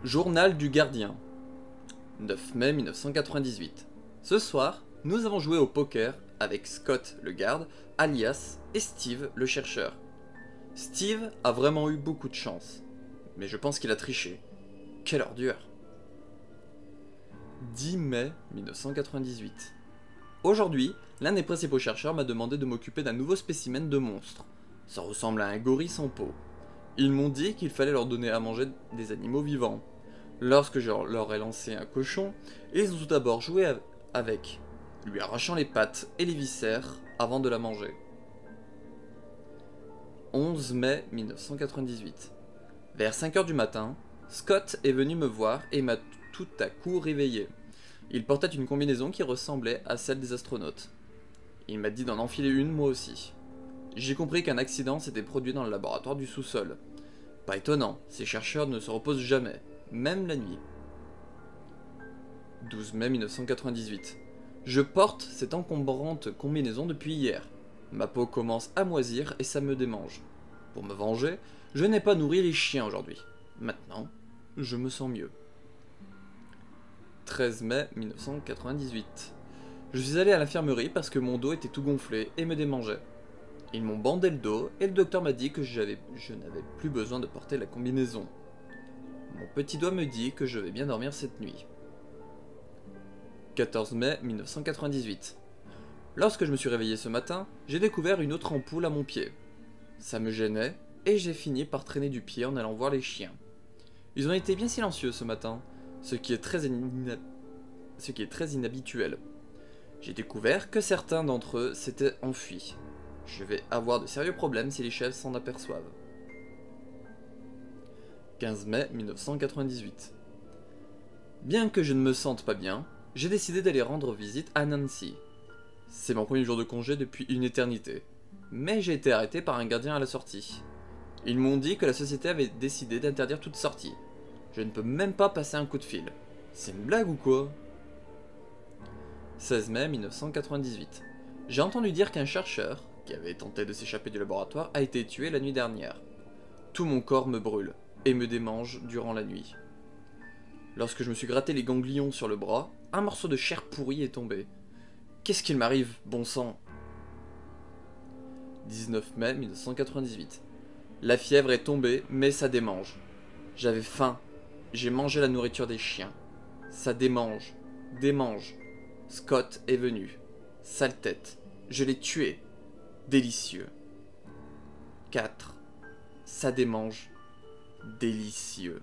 Journal du gardien, 9 mai 1998. Ce soir, nous avons joué au poker avec Scott le garde, alias, et Steve le chercheur. Steve a vraiment eu beaucoup de chance, mais je pense qu'il a triché. Quelle ordure! 10 mai 1998. Aujourd'hui, l'un des principaux chercheurs m'a demandé de m'occuper d'un nouveau spécimen de monstre. Ça ressemble à un gorille sans peau. Ils m'ont dit qu'il fallait leur donner à manger des animaux vivants. Lorsque je leur ai lancé un cochon, ils ont tout d'abord joué avec, lui arrachant les pattes et les viscères avant de la manger. 11 mai 1998. Vers 5 heures du matin, Scott est venu me voir et m'a tout à coup réveillé. Il portait une combinaison qui ressemblait à celle des astronautes. Il m'a dit d'en enfiler une moi aussi. J'ai compris qu'un accident s'était produit dans le laboratoire du sous-sol. Pas étonnant, ces chercheurs ne se reposent jamais, même la nuit. 12 mai 1998. Je porte cette encombrante combinaison depuis hier. Ma peau commence à moisir et ça me démange. Pour me venger, je n'ai pas nourri les chiens aujourd'hui. Maintenant, je me sens mieux. 13 mai 1998. Je suis allé à l'infirmerie parce que mon dos était tout gonflé et me démangeait. Ils m'ont bandé le dos et le docteur m'a dit que je n'avais plus besoin de porter la combinaison. Mon petit doigt me dit que je vais bien dormir cette nuit. 14 mai 1998. Lorsque je me suis réveillé ce matin, j'ai découvert une autre ampoule à mon pied. Ça me gênait et j'ai fini par traîner du pied en allant voir les chiens. Ils ont été bien silencieux ce matin, ce qui est très inhabituel. J'ai découvert que certains d'entre eux s'étaient enfuis. Je vais avoir de sérieux problèmes si les chefs s'en aperçoivent. 15 mai 1998. Bien que je ne me sente pas bien, j'ai décidé d'aller rendre visite à Nancy. C'est mon premier jour de congé depuis une éternité, mais j'ai été arrêté par un gardien à la sortie. Ils m'ont dit que la société avait décidé d'interdire toute sortie. Je ne peux même pas passer un coup de fil. C'est une blague ou quoi? 16 mai 1998. J'ai entendu dire qu'un chercheur, qui avait tenté de s'échapper du laboratoire, a été tué la nuit dernière. Tout mon corps me brûle et me démange durant la nuit. Lorsque je me suis gratté les ganglions sur le bras, un morceau de chair pourrie est tombé. Qu'est-ce qu'il m'arrive, bon sang? 19 mai 1998. La fièvre est tombée, mais ça démange. J'avais faim. J'ai mangé la nourriture des chiens. Ça démange. Démange. Scott est venu. Sale tête. Je l'ai tué. Délicieux. 4. Ça démange. Délicieux.